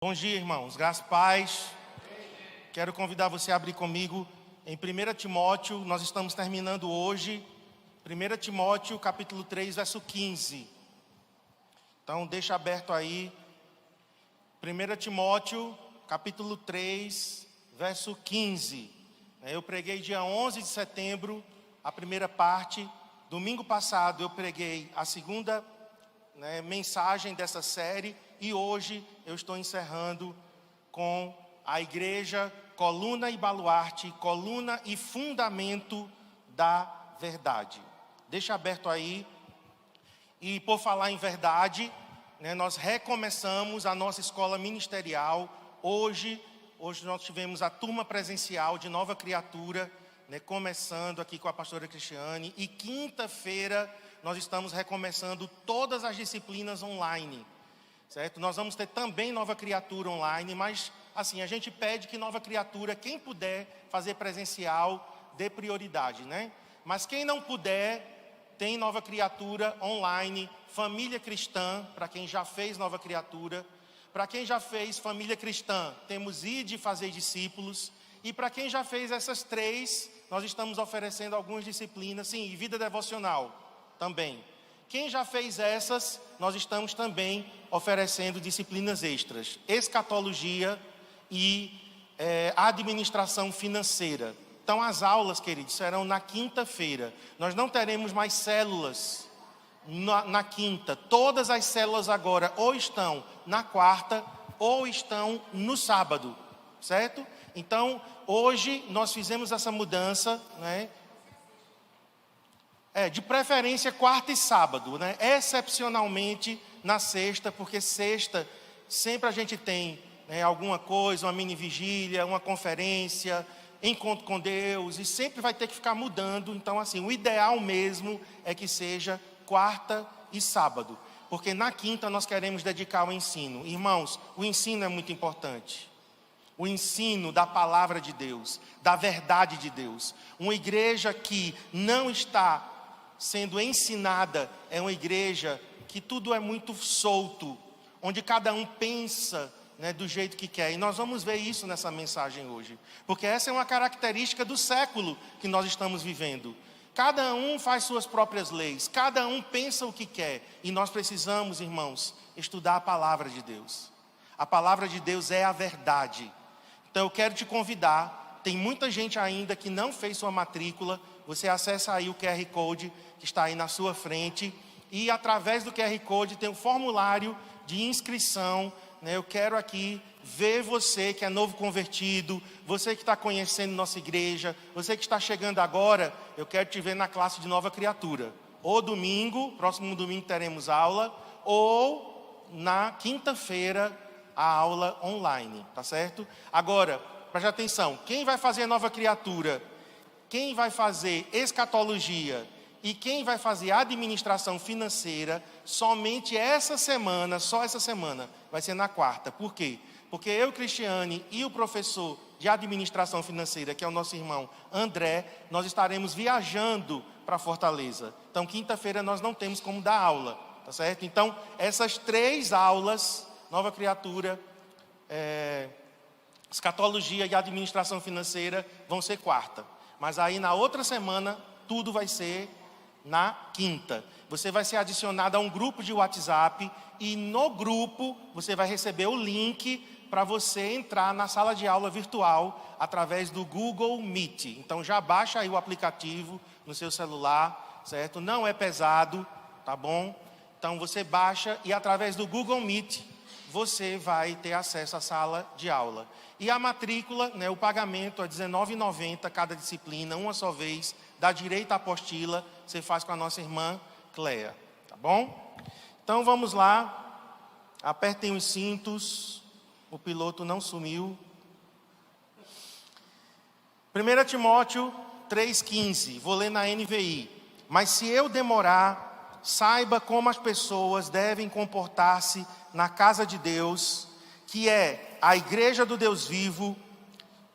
Bom dia, irmãos. Graças e paz. Quero convidar você a abrir comigo em 1 Timóteo. Nós estamos terminando hoje 1 Timóteo, capítulo 3, verso 15. Então, deixa aberto aí. 1 Timóteo, capítulo 3, verso 15. Eu preguei dia 11 de setembro, a primeira parte. Domingo passado eu preguei a segunda mensagem dessa série. E hoje eu estou encerrando com a igreja, coluna e baluarte, coluna e fundamento da verdade. Deixa aberto aí. E por falar em verdade, nós recomeçamos a nossa escola ministerial. Hoje nós tivemos a turma presencial de Nova Criatura, começando aqui com a pastora Cristiane. E quinta-feira nós estamos recomeçando todas as disciplinas online. Certo? Nós vamos ter também Nova Criatura online, mas assim, a gente pede que Nova Criatura, quem puder fazer presencial, dê prioridade, Mas quem não puder, tem Nova Criatura online, Família Cristã, para quem já fez Nova Criatura. Para quem já fez Família Cristã, temos Ide Fazer Discípulos. E para quem já fez essas três, nós estamos oferecendo algumas disciplinas, sim, e Vida Devocional também. Quem já fez essas, nós estamos também oferecendo disciplinas extras. Escatologia e administração financeira. Então as aulas, queridos, serão na quinta-feira. Nós não teremos mais células na quinta. Todas as células agora ou estão na quarta ou estão no sábado, certo? Então hoje nós fizemos essa mudança, de preferência quarta e sábado, excepcionalmente na sexta, porque sexta sempre a gente tem alguma coisa, uma mini vigília, uma conferência, encontro com Deus, e sempre vai ter que ficar mudando. Então assim, o ideal mesmo é que seja quarta e sábado, porque na quinta nós queremos dedicar ao ensino. Irmãos, o ensino é muito importante. O ensino da palavra de Deus, da verdade de Deus. Uma igreja que não está sendo ensinada é uma igreja que tudo é muito solto, onde cada um pensa do jeito que quer. E nós vamos ver isso nessa mensagem hoje, porque essa é uma característica do século que nós estamos vivendo. Cada um faz suas próprias leis, cada um pensa o que quer, e nós precisamos, irmãos, estudar a palavra de Deus. A palavra de Deus é a verdade. Então eu quero te convidar, tem muita gente ainda que não fez sua matrícula. Você acessa aí o QR Code que está aí na sua frente, e através do QR Code tem um formulário de inscrição. Eu quero aqui ver você que é novo convertido, você que está conhecendo nossa igreja, você que está chegando agora. Eu quero te ver na classe de Nova Criatura, ou domingo, próximo domingo teremos aula, ou na quinta-feira a aula online, tá certo? Agora, preste atenção, quem vai fazer Nova Criatura, quem vai fazer escatologia e quem vai fazer administração financeira, somente essa semana, só essa semana, vai ser na quarta. Por quê? Porque eu, Cristiane, e o professor de administração financeira, que é o nosso irmão André, nós estaremos viajando para Fortaleza. Então, quinta-feira nós não temos como dar aula, tá certo? Então, essas três aulas, Nova Criatura, escatologia e administração financeira, vão ser quarta. Mas aí na outra semana, tudo vai ser na quinta. Você vai ser adicionado a um grupo de WhatsApp, e no grupo você vai receber o link para você entrar na sala de aula virtual através do Google Meet. Então já baixa aí o aplicativo no seu celular, certo? Não é pesado, tá bom? Então você baixa e através do Google Meet você vai ter acesso à sala de aula. E a matrícula, o pagamento é R$19,90 cada disciplina, uma só vez, dá direito à apostila, você faz com a nossa irmã Cléa, tá bom? Então vamos lá, apertem os cintos, o piloto não sumiu. 1 Timóteo 3,15, vou ler na NVI. Mas se eu demorar, saiba como as pessoas devem comportar-se na casa de Deus, que é a igreja do Deus vivo,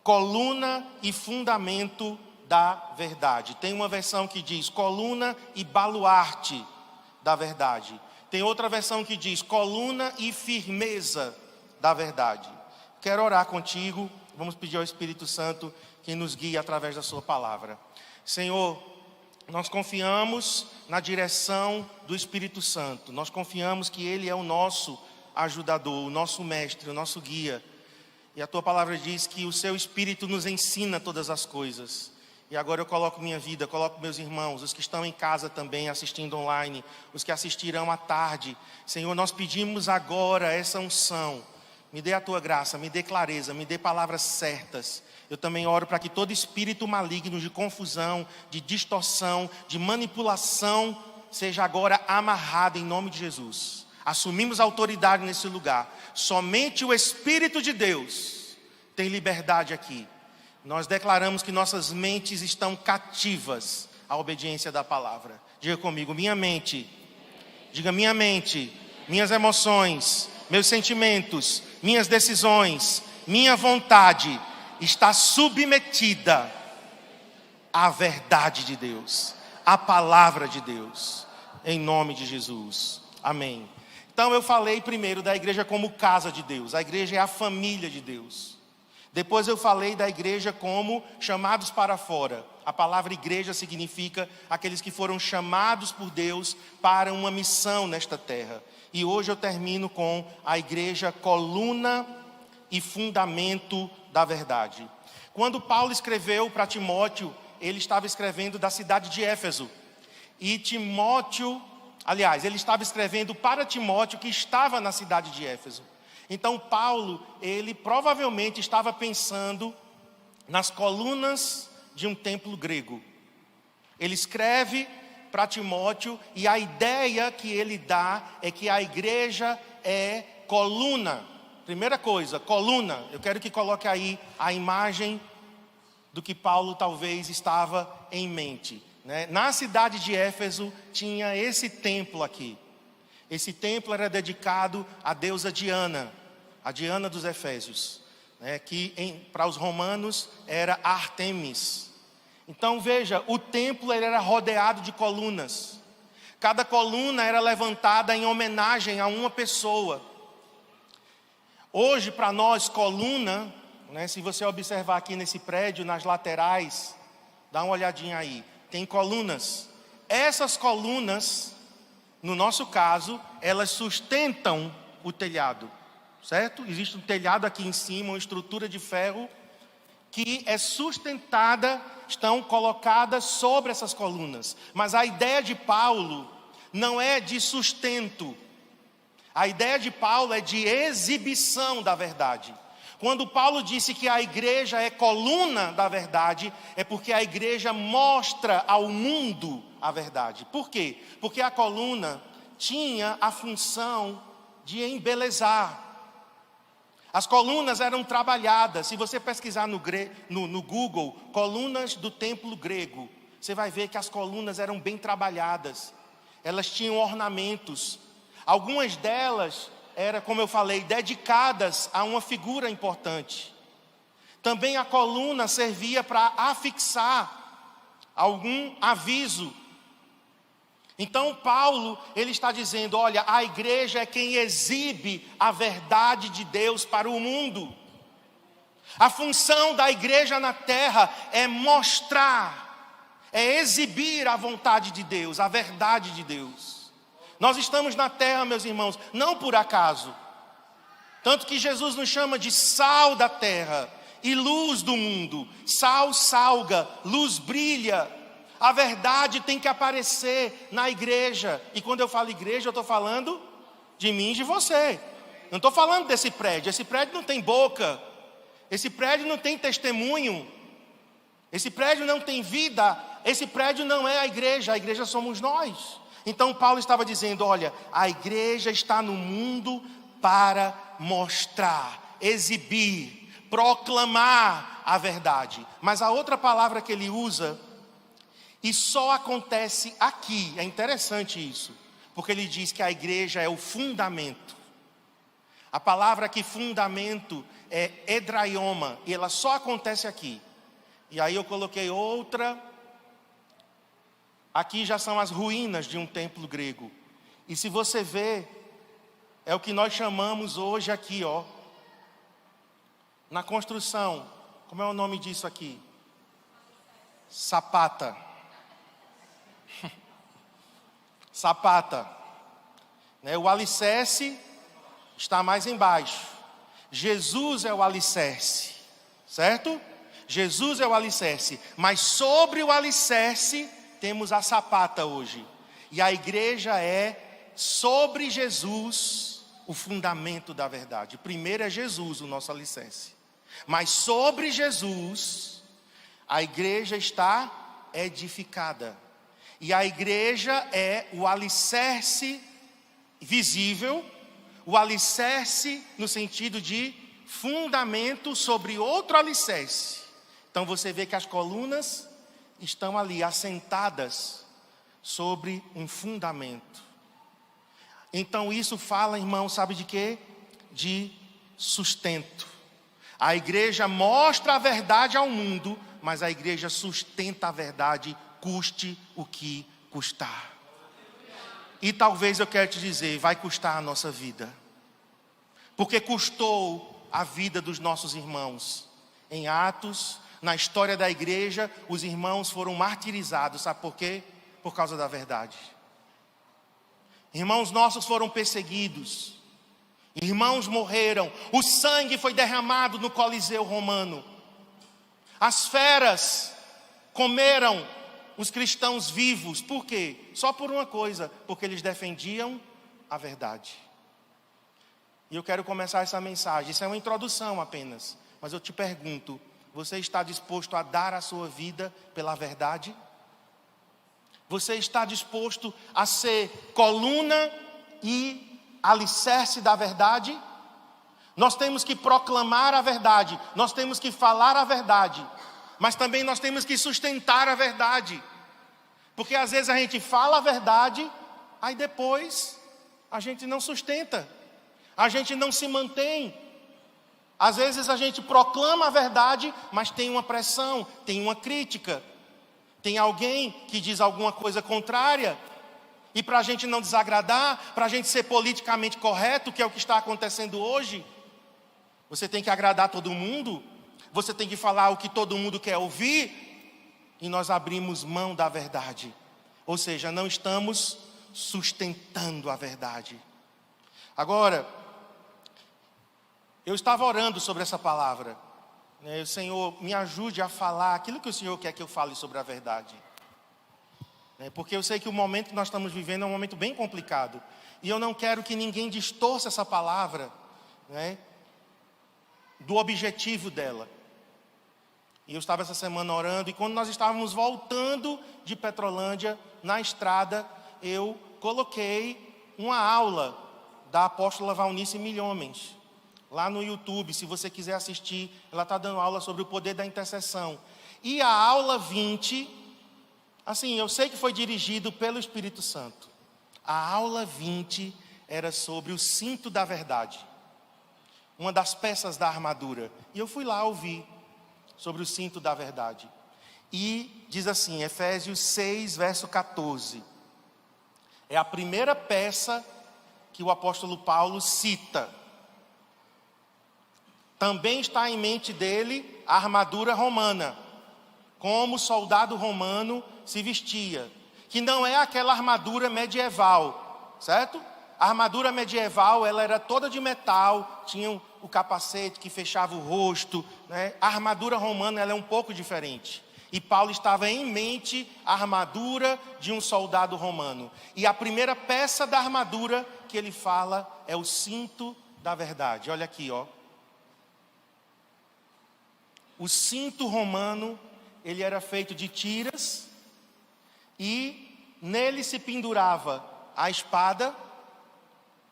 coluna e fundamento da verdade. Tem uma versão que diz coluna e baluarte da verdade. Tem outra versão que diz coluna e firmeza da verdade. Quero orar contigo, vamos pedir ao Espírito Santo que nos guie através da sua palavra. Senhor, nós confiamos na direção do Espírito Santo, nós confiamos que Ele é o nosso ajudador, o nosso mestre, o nosso guia. E a tua palavra diz que o seu Espírito nos ensina todas as coisas. E agora eu coloco minha vida, coloco meus irmãos, os que estão em casa também assistindo online, os que assistirão à tarde. Senhor, nós pedimos agora essa unção. Me dê a tua graça, me dê clareza, me dê palavras certas. Eu também oro para que todo espírito maligno de confusão, de distorção, de manipulação, seja agora amarrado em nome de Jesus. Assumimos autoridade nesse lugar. Somente o Espírito de Deus tem liberdade aqui. Nós declaramos que nossas mentes estão cativas à obediência da palavra. Diga comigo, minha mente. Diga minha mente, minhas emoções, meus sentimentos, minhas decisões, minha vontade está submetida à verdade de Deus, à palavra de Deus, em nome de Jesus. Amém. Então eu falei primeiro da igreja como casa de Deus. A igreja é a família de Deus. Depois eu falei da igreja como chamados para fora. A palavra igreja significa aqueles que foram chamados por Deus para uma missão nesta terra. E hoje eu termino com a igreja coluna e fundamento da verdade. Quando Paulo escreveu para Timóteo, ele estava escrevendo da cidade de Éfeso. E Timóteo, aliás, ele estava escrevendo para Timóteo que estava na cidade de Éfeso. Então Paulo, ele provavelmente estava pensando nas colunas de um templo grego. Ele escreve para Timóteo e a ideia que ele dá é que a igreja é coluna. Primeira coisa, coluna. Eu quero que coloque aí a imagem do que Paulo talvez estava em mente, né? Na cidade de Éfeso tinha esse templo aqui. Esse templo era dedicado à deusa Diana, a Diana dos Efésios, né? Que para os romanos era Ártemis. Então veja, o templo ele era rodeado de colunas. Cada coluna era levantada em homenagem a uma pessoa. Hoje para nós coluna, né, se você observar aqui nesse prédio, nas laterais, dá uma olhadinha aí, tem colunas. Essas colunas, no nosso caso, elas sustentam o telhado, certo? Existe um telhado aqui em cima, uma estrutura de ferro que é sustentada, estão colocadas sobre essas colunas. Mas a ideia de Paulo não é de sustento. A ideia de Paulo é de exibição da verdade. Quando Paulo disse que a igreja é coluna da verdade, é porque a igreja mostra ao mundo a verdade. Por quê? Porque a coluna tinha a função de embelezar. As colunas eram trabalhadas. Se você pesquisar no Google, colunas do templo grego, você vai ver que as colunas eram bem trabalhadas. Elas tinham ornamentos. Algumas delas eram, como eu falei, dedicadas a uma figura importante. Também a coluna servia para afixar algum aviso. Então Paulo, ele está dizendo, olha, a igreja é quem exibe a verdade de Deus para o mundo. A função da igreja na terra é mostrar, é exibir a vontade de Deus, a verdade de Deus. Nós estamos na terra, meus irmãos, não por acaso. Tanto que Jesus nos chama de sal da terra e luz do mundo. Sal salga, luz brilha. A verdade tem que aparecer na igreja. E quando eu falo igreja, eu estou falando de mim e de você. Não estou falando desse prédio. Esse prédio não tem boca. Esse prédio não tem testemunho. Esse prédio não tem vida. Esse prédio não é a igreja somos nós. Então Paulo estava dizendo, olha, a igreja está no mundo para mostrar, exibir, proclamar a verdade. Mas a outra palavra que ele usa, e só acontece aqui, é interessante isso, porque ele diz que a igreja é o fundamento. A palavra aqui, fundamento, é hedraioma, e ela só acontece aqui. E aí eu coloquei outra. Aqui já são as ruínas de um templo grego. E se você ver, é o que nós chamamos hoje aqui, ó, Na construção, como é o nome disso aqui? Sapata. Sapata. O alicerce está mais embaixo. Jesus é o alicerce, certo? Jesus é o alicerce. Mas sobre o alicerce temos a sapata hoje. E a igreja é sobre Jesus o fundamento da verdade. Primeiro é Jesus o nosso alicerce. Mas sobre Jesus a igreja está edificada. E a igreja é o alicerce visível, o alicerce no sentido de fundamento sobre outro alicerce. Então você vê que as colunas estão ali assentadas sobre um fundamento. Então isso fala, irmão, sabe de quê? De sustento. A igreja mostra a verdade ao mundo, mas a igreja sustenta a verdade, custe o que custar. E talvez eu quero te dizer, vai custar a nossa vida. Porque custou a vida dos nossos irmãos. Em Atos, na história da igreja, os irmãos foram martirizados. Sabe por quê? Por causa da verdade. Irmãos nossos foram perseguidos. Irmãos morreram. O sangue foi derramado no Coliseu Romano. As feras comeram os cristãos vivos. Por quê? Só por uma coisa. Porque eles defendiam a verdade. E eu quero começar essa mensagem. Isso é uma introdução apenas. Mas eu te pergunto, você está disposto a dar a sua vida pela verdade? Você está disposto a ser coluna e alicerce da verdade? Nós temos que proclamar a verdade. Nós temos que falar a verdade. Mas também nós temos que sustentar a verdade. Porque às vezes a gente fala a verdade, aí depois a gente não sustenta. A gente não se mantém. Às vezes a gente proclama a verdade, mas tem uma pressão, tem uma crítica. Tem alguém que diz alguma coisa contrária. E para a gente não desagradar, para a gente ser politicamente correto, que é o que está acontecendo hoje, você tem que agradar todo mundo. Você tem que falar o que todo mundo quer ouvir. E nós abrimos mão da verdade. Ou seja, não estamos sustentando a verdade. Agora, eu estava orando sobre essa palavra. O Senhor, me ajude a falar aquilo que o Senhor quer que eu fale sobre a verdade. Porque eu sei que o momento que nós estamos vivendo é um momento bem complicado. E eu não quero que ninguém distorça essa palavra, do objetivo dela. E eu estava essa semana orando, e quando nós estávamos voltando de Petrolândia, na estrada, eu coloquei uma aula da apóstola Valnice Milhomens, lá no YouTube. Se você quiser assistir, ela está dando aula sobre o poder da intercessão. E a aula 20, assim, eu sei que foi dirigido pelo Espírito Santo. A aula 20 era sobre o cinto da verdade, uma das peças da armadura. E eu fui lá ouvir sobre o cinto da verdade. E diz assim, Efésios 6, verso 14. É a primeira peça que o apóstolo Paulo cita. Também está em mente dele a armadura romana, como o soldado romano se vestia, que não é aquela armadura medieval, certo? A armadura medieval, ela era toda de metal, tinha o capacete que fechava o rosto, A armadura romana, ela é um pouco diferente. E Paulo estava em mente a armadura de um soldado romano. E a primeira peça da armadura que ele fala é o cinto da verdade. Olha aqui, ó. O cinto romano, ele era feito de tiras e nele se pendurava a espada,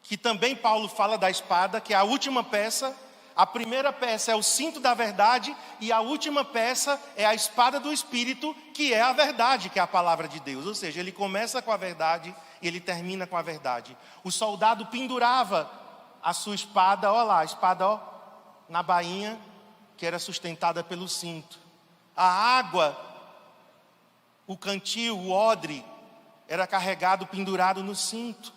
que também Paulo fala da espada, que é a última peça. A primeira peça é o cinto da verdade e a última peça é a espada do Espírito, que é a verdade, que é a palavra de Deus. Ou seja, ele começa com a verdade e ele termina com a verdade. O soldado pendurava a sua espada, olha lá, a espada na bainha, que era sustentada pelo cinto. A água, o cantil, o odre, era carregado, pendurado no cinto.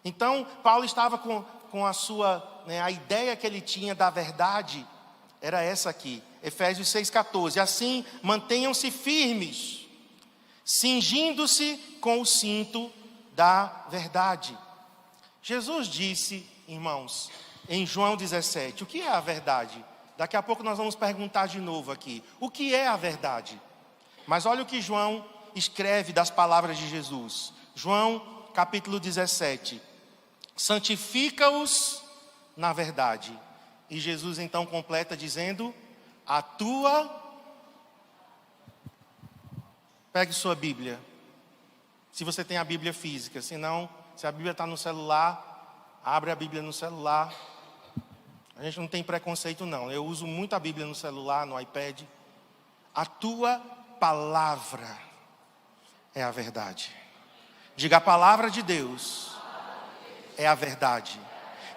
Então, Paulo estava com a sua, a ideia que ele tinha da verdade, era essa aqui, Efésios 6,14. Assim, mantenham-se firmes, cingindo-se com o cinto da verdade. Jesus disse, irmãos, em João 17, o que é a verdade? Daqui a pouco nós vamos perguntar de novo aqui, o que é a verdade? Mas olha o que João escreve das palavras de Jesus. João capítulo 17, santifica-os na verdade. E Jesus então completa dizendo, pegue sua Bíblia, se você tem a Bíblia física, senão, se a Bíblia está no celular, abre a Bíblia no celular. A gente não tem preconceito não, eu uso muito a Bíblia no celular, no iPad. A tua palavra é a verdade. Diga, a palavra de Deus é a verdade.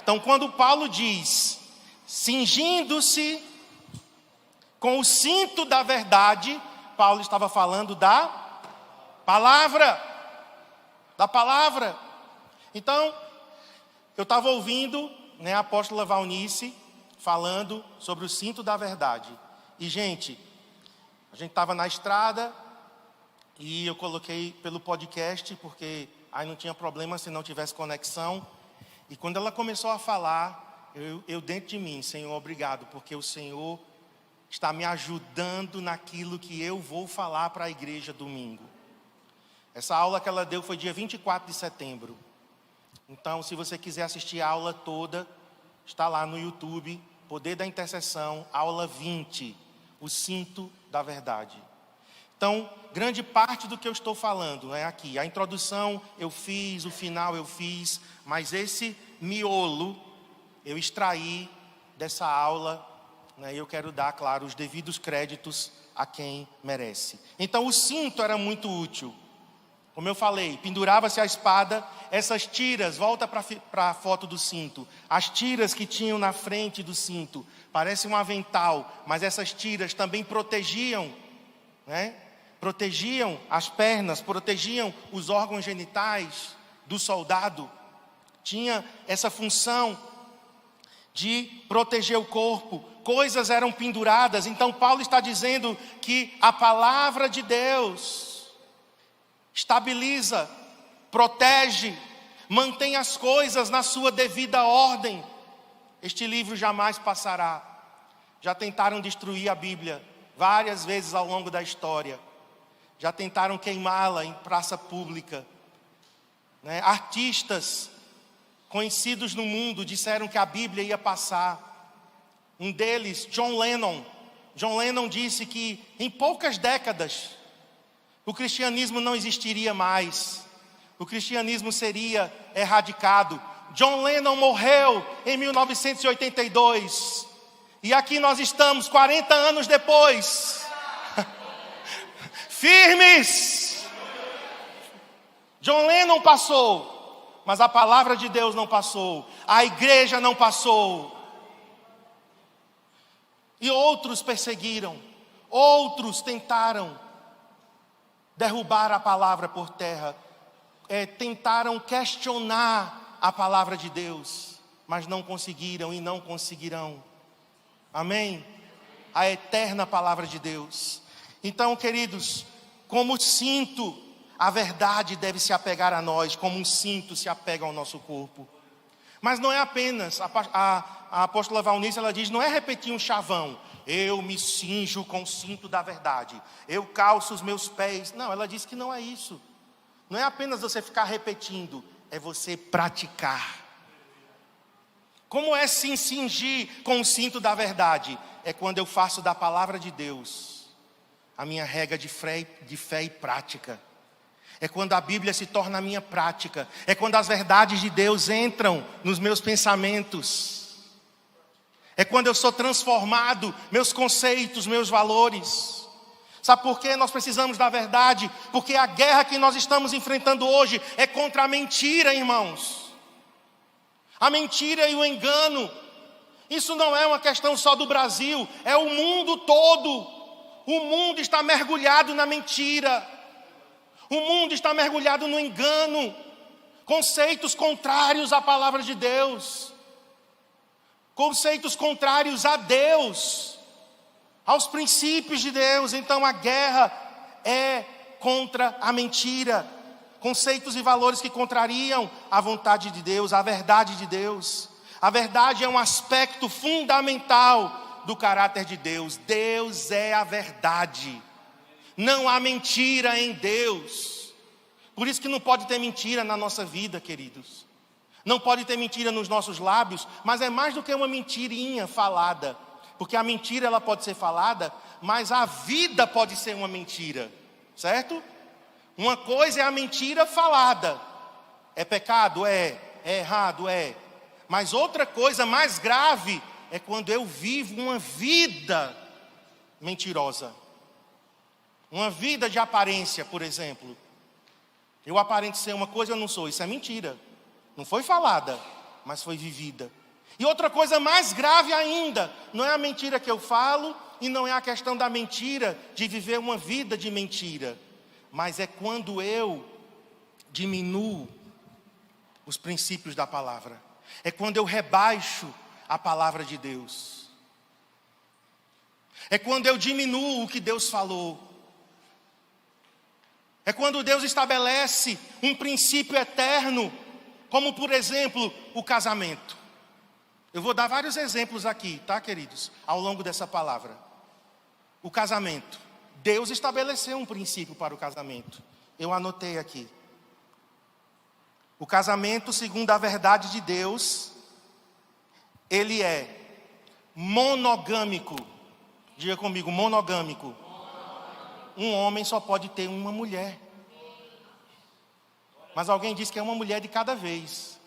Então quando Paulo diz, cingindo-se com o cinto da verdade, Paulo estava falando da palavra. Da palavra. Então, eu estava ouvindo, a apóstola Valnice falando sobre o cinto da verdade. E gente, a gente estava na estrada e eu coloquei pelo podcast, porque aí não tinha problema se não tivesse conexão. E quando ela começou a falar, eu dentro de mim, Senhor, obrigado, porque o Senhor está me ajudando naquilo que eu vou falar para a igreja domingo. Essa aula que ela deu foi dia 24 de setembro. Então, se você quiser assistir a aula toda, está lá no YouTube, Poder da Intercessão, aula 20, o cinto da verdade. Então, grande parte do que eu estou falando é aqui. A introdução eu fiz, o final eu fiz, mas esse miolo eu extraí dessa aula, e eu quero dar, claro, os devidos créditos a quem merece. Então, o cinto era muito útil. Como eu falei, pendurava-se a espada, essas tiras, volta para a foto do cinto. As tiras que tinham na frente do cinto, parece um avental, mas essas tiras também protegiam, protegiam as pernas, protegiam os órgãos genitais do soldado. Tinha essa função de proteger o corpo. Coisas eram penduradas. Então Paulo está dizendo que a palavra de Deus estabiliza, protege, mantém as coisas na sua devida ordem. Este livro jamais passará. Já tentaram destruir a Bíblia várias vezes ao longo da história. Já tentaram queimá-la em praça pública. Artistas conhecidos no mundo disseram que a Bíblia ia passar. Um deles, John Lennon. John Lennon disse que em poucas décadas o cristianismo não existiria mais. O cristianismo seria erradicado. John Lennon morreu em 1982. E aqui nós estamos, 40 anos depois. Firmes. John Lennon passou, mas a palavra de Deus não passou. A igreja não passou. E outros perseguiram. Outros tentaram derrubar a palavra por terra, tentaram questionar a palavra de Deus, mas não conseguiram e não conseguirão. Amém? A eterna palavra de Deus. Então, queridos, como cinto, a verdade deve se apegar a nós, como um cinto se apega ao nosso corpo. Mas não é apenas, a apóstola Valnice, ela diz, não é repetir um chavão. Eu me cinjo com o cinto da verdade. Eu calço os meus pés. Não, ela diz que não é isso. Não é apenas você ficar repetindo, é você praticar. Como é se cingir com o cinto da verdade? É quando eu faço da palavra de Deus a minha regra de fé e prática. É quando a Bíblia se torna a minha prática. É quando as verdades de Deus entram nos meus pensamentos. É quando eu sou transformado, meus conceitos, meus valores. Sabe por quê? Nós precisamos da verdade. Porque a guerra que nós estamos enfrentando hoje é contra a mentira, irmãos. A mentira e o engano. Isso não é uma questão só do Brasil, é o mundo todo. O mundo está mergulhado na mentira. O mundo está mergulhado no engano. Conceitos contrários à palavra de Deus. Conceitos contrários a Deus. aos princípios de Deus. Então a guerra é contra a mentira, conceitos e valores que contrariam a vontade de Deus, a verdade de Deus. A verdade é um aspecto fundamental do caráter de Deus. Deus é a verdade. Não há mentira em Deus. Por isso que não pode ter mentira na nossa vida, queridos. Não pode ter mentira nos nossos lábios, mas é mais do que uma mentirinha falada. Porque a mentira ela pode ser falada, mas a vida pode ser uma mentira, certo? Uma coisa é a mentira falada. É pecado? É. É errado? É. Mas outra coisa mais grave é quando eu vivo uma vida mentirosa. Uma vida de aparência, por exemplo. Eu aparento ser uma coisa, eu não sou. Isso é mentira. Não foi falada, mas foi vivida. E outra coisa mais grave ainda, não é a mentira que eu falo e não é a questão da mentira, de viver uma vida de mentira. Mas é quando eu diminuo os princípios da palavra. É quando eu rebaixo a palavra de Deus. É quando eu diminuo o que Deus falou. É quando Deus estabelece um princípio eterno, como por exemplo, o casamento. Eu vou dar vários exemplos aqui, tá, queridos? Ao longo dessa palavra. O casamento. Deus estabeleceu um princípio para o casamento. Eu anotei aqui. O casamento, segundo a verdade de Deus, ele é monogâmico. Diga comigo, monogâmico. Um homem só pode ter uma mulher. Mas alguém diz que é uma mulher de cada vez.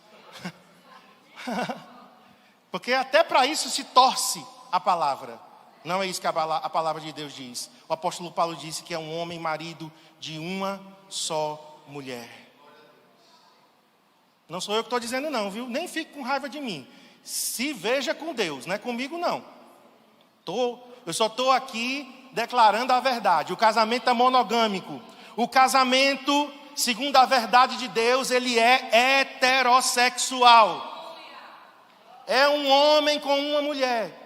Porque até para isso se torce a palavra. Não é isso que a palavra de Deus diz. O apóstolo Paulo disse que é um homem marido de uma só mulher. Não sou eu que estou dizendo não, viu? Nem fique com raiva de mim. Se veja com Deus, não é comigo não. Eu só estou aqui declarando a verdade. O casamento é monogâmico. O casamento, segundo a verdade de Deus, ele é heterossexual. É um homem com uma mulher.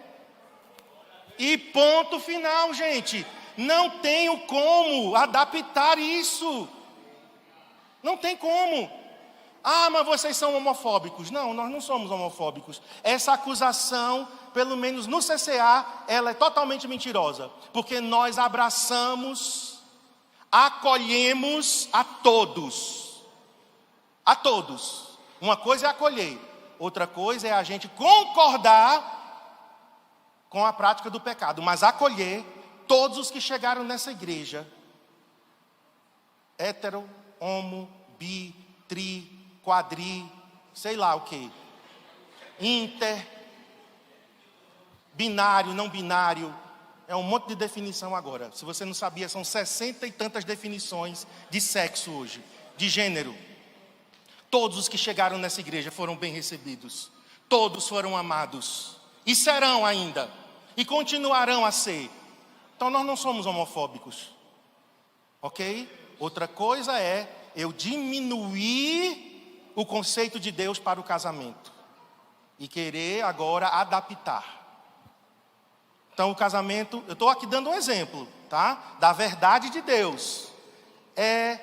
E ponto final, gente. Não tenho como adaptar isso. Não tem como. Ah, mas vocês são homofóbicos. Não, nós não somos homofóbicos. Essa acusação, pelo menos no CCA, ela é totalmente mentirosa. Porque nós abraçamos, acolhemos a todos. A todos. Uma coisa é acolher. Outra coisa é a gente concordar com a prática do pecado. Mas acolher todos os que chegaram nessa igreja. Hétero, homo, bi, tri, quadri, sei lá o que. Inter, binário, não binário. É um monte de definição agora. Se você não sabia, são 60 e tantas definições de sexo hoje, de gênero. Todos os que chegaram nessa igreja foram bem recebidos. Todos foram amados. E serão ainda. E continuarão a ser. Então nós não somos homofóbicos. Ok? Outra coisa é eu diminuir o conceito de Deus para o casamento. E querer agora adaptar. Então o casamento, eu estou aqui dando um exemplo, tá? Da verdade de Deus. É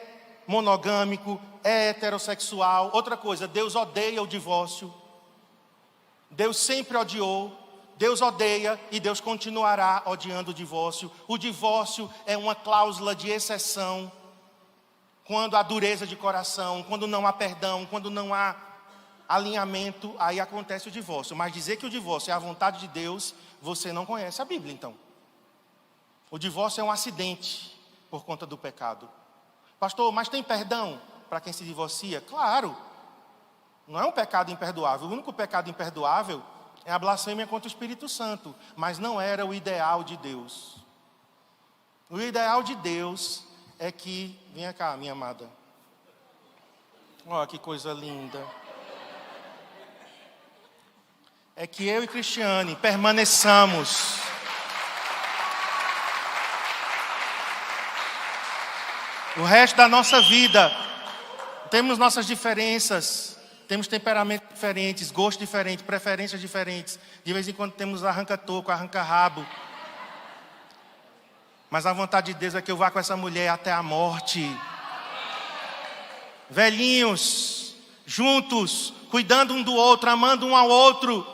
monogâmico, é heterossexual. Outra coisa, Deus odeia o divórcio. Deus sempre odiou. Deus odeia e Deus continuará odiando o divórcio. O divórcio é uma cláusula de exceção. Quando há dureza de coração, quando não há perdão, quando não há alinhamento, aí acontece o divórcio. Mas dizer que o divórcio é a vontade de Deus, você não conhece a Bíblia, então. O divórcio é um acidente por conta do pecado. Pastor, mas tem perdão para quem se divorcia? Claro. Não é um pecado imperdoável. O único pecado imperdoável é a blasfêmia contra o Espírito Santo. Mas não era o ideal de Deus. O ideal de Deus é que... Venha cá, minha amada. Olha que coisa linda. É que eu e Cristiane permaneçamos o resto da nossa vida. Temos nossas diferenças, temos temperamentos diferentes, gostos diferentes, preferências diferentes. De vez em quando temos arranca-toco, arranca-rabo. Mas a vontade de Deus é que eu vá com essa mulher até a morte. Velhinhos, juntos, cuidando um do outro, amando um ao outro.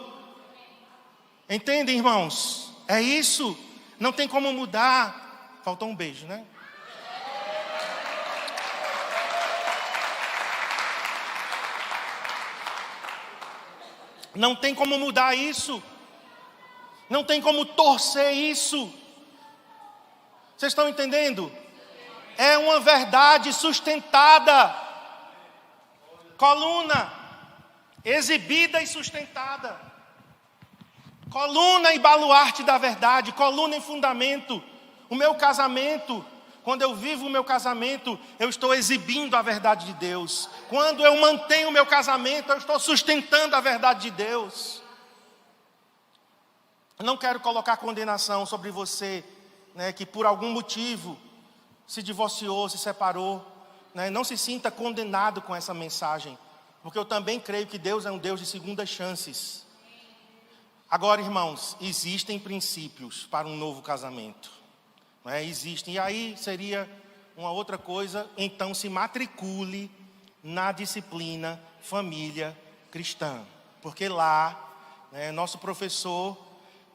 Entendem, irmãos? É isso. Não tem como mudar. Faltou um beijo, né? Não tem como mudar isso. Não tem como torcer isso. Vocês estão entendendo? É uma verdade sustentada. Coluna exibida e sustentada. Coluna e baluarte da verdade. Coluna em fundamento. O meu casamento, quando eu vivo o meu casamento, eu estou exibindo a verdade de Deus. Quando eu mantenho o meu casamento, eu estou sustentando a verdade de Deus. Eu não quero colocar condenação sobre você, né, que por algum motivo se divorciou, se separou, né? Não se sinta condenado com essa mensagem, porque eu também creio que Deus é um Deus de segundas chances. Agora, irmãos, existem princípios para um novo casamento, né? Existem, e aí seria uma outra coisa, então se matricule na disciplina família cristã, porque lá, né, nosso professor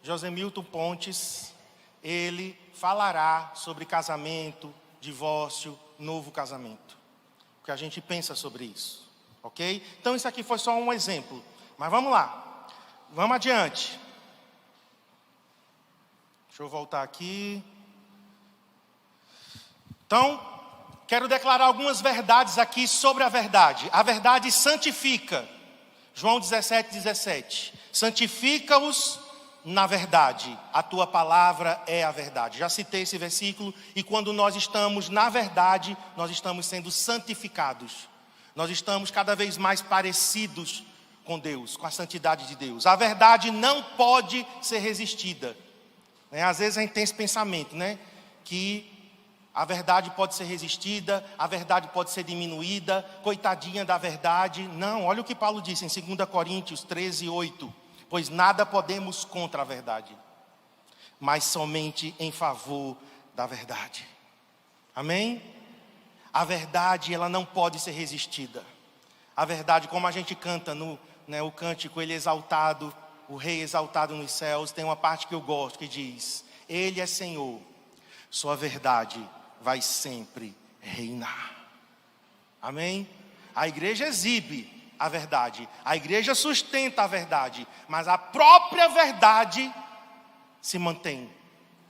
José Milton Pontes, ele falará sobre casamento, divórcio, novo casamento. O que a gente pensa sobre isso, ok? Então isso aqui foi só um exemplo, mas vamos lá, vamos adiante. Deixa eu voltar aqui. Então, quero declarar algumas verdades aqui sobre a verdade. A verdade santifica. João 17:17. Santifica-os na verdade, a tua palavra é a verdade. Já citei esse versículo, e quando nós estamos na verdade, nós estamos sendo santificados. Nós estamos cada vez mais parecidos com Deus, com a santidade de Deus. A verdade não pode ser resistida, né? Às vezes a gente tem esse pensamento, né, que a verdade pode ser resistida, a verdade pode ser diminuída, coitadinha da verdade. Não, olha o que Paulo disse em 2 Coríntios 13:8. Pois nada podemos contra a verdade, mas somente em favor da verdade. Amém? A verdade, ela não pode ser resistida. A verdade, como a gente canta no, né, o cântico, ele é exaltado, o rei exaltado nos céus, tem uma parte que eu gosto que diz: Ele é Senhor, sua verdade vai sempre reinar. Amém? A igreja exibe a verdade, a igreja sustenta a verdade, mas a própria verdade se mantém,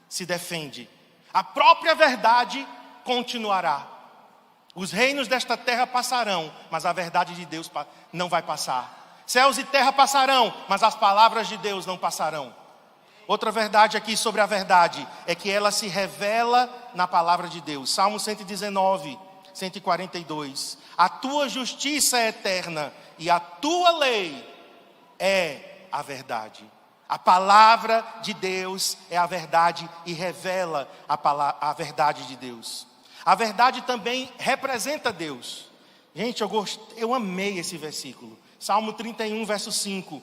se defende. A própria verdade continuará. Os reinos desta terra passarão, mas a verdade de Deus não vai passar. Céus e terra passarão, mas as palavras de Deus não passarão. Outra verdade aqui sobre a verdade é que ela se revela na palavra de Deus. Salmo 119, 142. A tua justiça é eterna e a tua lei é a verdade. A palavra de Deus é a verdade e revela a verdade de Deus. A verdade também representa Deus. Gente, eu amei esse versículo. Salmo 31, verso 5.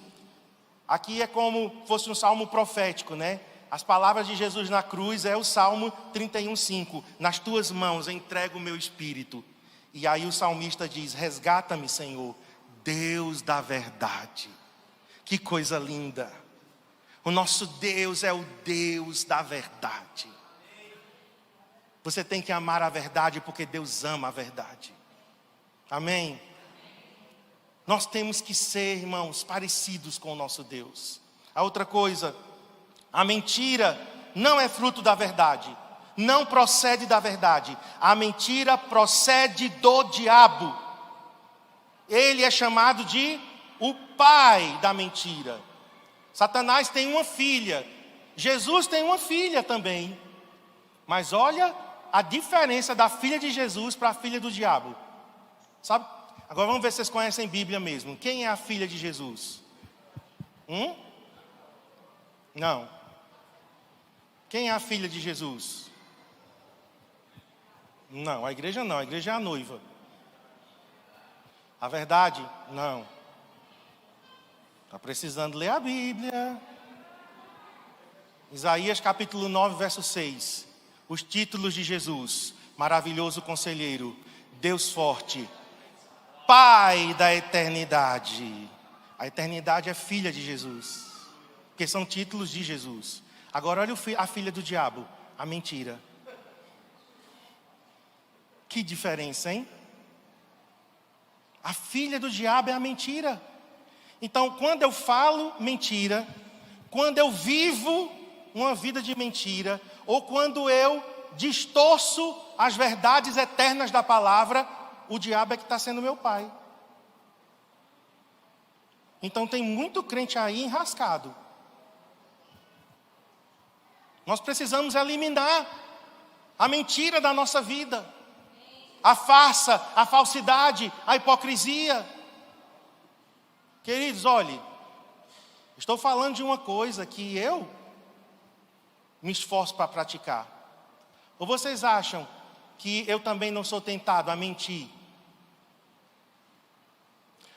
Aqui é como fosse um salmo profético, né? As palavras de Jesus na cruz é o Salmo 31, 5. Nas tuas mãos entrego o meu espírito. E aí o salmista diz: resgata-me, Senhor, Deus da verdade. Que coisa linda. O nosso Deus é o Deus da verdade. Você tem que amar a verdade porque Deus ama a verdade. Amém? Nós temos que ser, irmãos, parecidos com o nosso Deus. A outra coisa, a mentira não é fruto da verdade, não procede da verdade. A mentira procede do diabo. Ele é chamado de o pai da mentira. Satanás tem uma filha, Jesus tem uma filha também. Mas olha a diferença da filha de Jesus para a filha do diabo. Sabe? Agora vamos ver se vocês conhecem Bíblia mesmo. Quem é a filha de Jesus? Não. Quem é a filha de Jesus? Não, a igreja não, a igreja é a noiva. A verdade? Não. Está precisando ler a Bíblia. Isaías capítulo 9, verso 6. Os títulos de Jesus: maravilhoso conselheiro, Deus forte, Pai da eternidade. A eternidade é filha de Jesus, porque são títulos de Jesus. Agora olha a filha do diabo, a mentira. Que diferença, hein? A filha do diabo é a mentira. Então, quando eu falo mentira, quando eu vivo uma vida de mentira, ou quando eu distorço as verdades eternas da palavra, o diabo é que está sendo meu pai. Então tem muito crente aí enrascado. Nós precisamos eliminar a mentira da nossa vida, a farsa, a falsidade, a hipocrisia. Queridos, olhe, estou falando de uma coisa que eu me esforço para praticar. Ou vocês acham que eu também não sou tentado a mentir?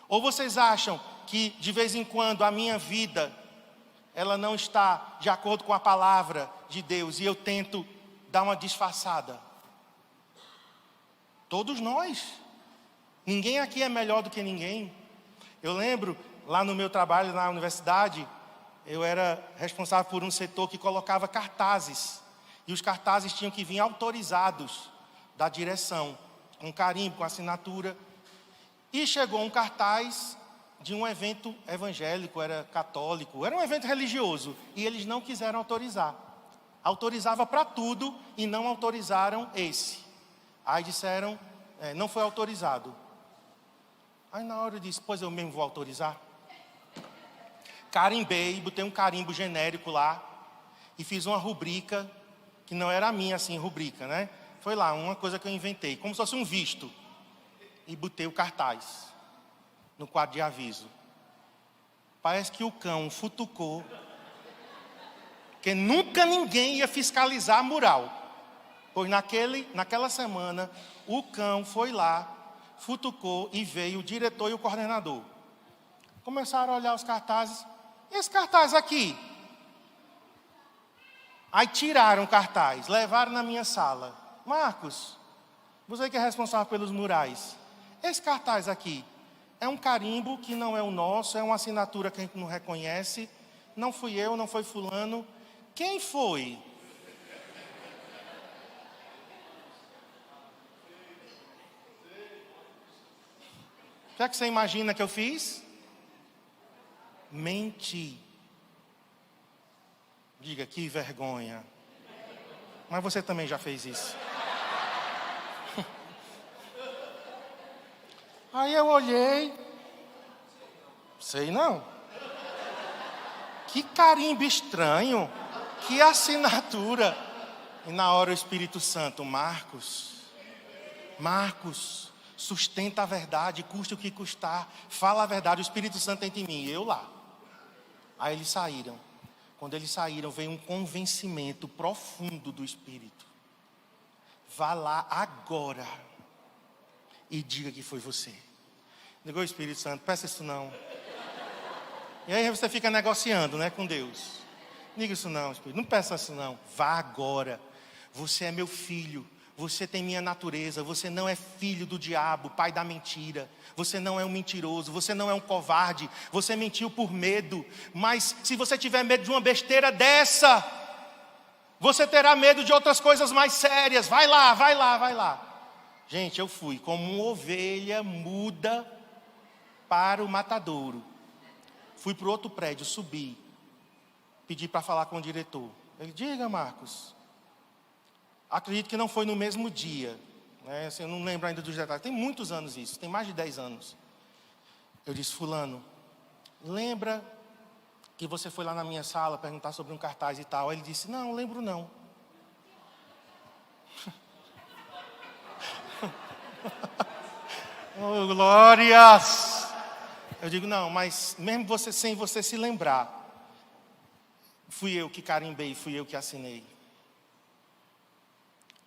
Ou vocês acham que de vez em quando a minha vida, ela não está de acordo com a palavra de Deus e eu tento dar uma disfarçada? Todos nós. Ninguém aqui é melhor do que ninguém. Eu lembro, lá no meu trabalho na universidade, eu era responsável por um setor que colocava cartazes. E os cartazes tinham que vir autorizados da direção, com carimbo, com assinatura. E chegou um cartaz de um evento evangélico, era católico, era um evento religioso. E eles não quiseram autorizar. Autorizava para tudo e não autorizaram esse. Aí disseram, não foi autorizado. Aí na hora eu disse, pois eu mesmo vou autorizar. Carimbei, botei um carimbo genérico lá e fiz uma rubrica, que não era a minha assim, rubrica, né? Foi lá, uma coisa que eu inventei, como se fosse um visto. E botei o cartaz no quadro de aviso. Parece que o cão futucou, porque nunca ninguém ia fiscalizar a mural. Pois naquela semana, o cão foi lá, futucou e veio o diretor e o coordenador. Começaram a olhar os cartazes. Esse cartaz aqui. Aí tiraram o cartaz, levaram na minha sala. Marcos, você que é responsável pelos murais. Esse cartaz aqui é um carimbo que não é o nosso, é uma assinatura que a gente não reconhece. Não fui eu, não foi fulano. Quem foi? O que é que você imagina que eu fiz? Menti. Diga, que vergonha. Mas você também já fez isso. Aí eu olhei. Sei não. Que carimbo estranho. Que assinatura. E na hora o Espírito Santo, Marcos, sustenta a verdade, custe o que custar. Fala a verdade, o Espírito Santo entra em mim. E eu lá. Aí eles saíram. Quando eles saíram, veio um convencimento profundo do Espírito. Vá lá agora e diga que foi você. Diga, o Espírito Santo, peça isso não. E aí você fica negociando, né, com Deus. Diga isso não, Espírito, não peça isso não. Vá agora. Você é meu filho. Você tem minha natureza, você não é filho do diabo, pai da mentira. Você não é um mentiroso, você não é um covarde. Você mentiu por medo, mas se você tiver medo de uma besteira dessa, você terá medo de outras coisas mais sérias. Vai lá. Gente, eu fui como uma ovelha muda para o matadouro. Fui para o outro prédio, subi, pedi para falar com o diretor. Ele, diga, Marcos. Acredito que não foi no mesmo dia, né? Assim, eu não lembro ainda dos detalhes. Tem muitos anos isso, tem mais de 10 anos. Eu disse, fulano, lembra que você foi lá na minha sala perguntar sobre um cartaz e tal? Ele disse, não lembro não. Oh, glórias! Eu digo, não, mas mesmo você, sem você se lembrar, fui eu que carimbei, fui eu que assinei.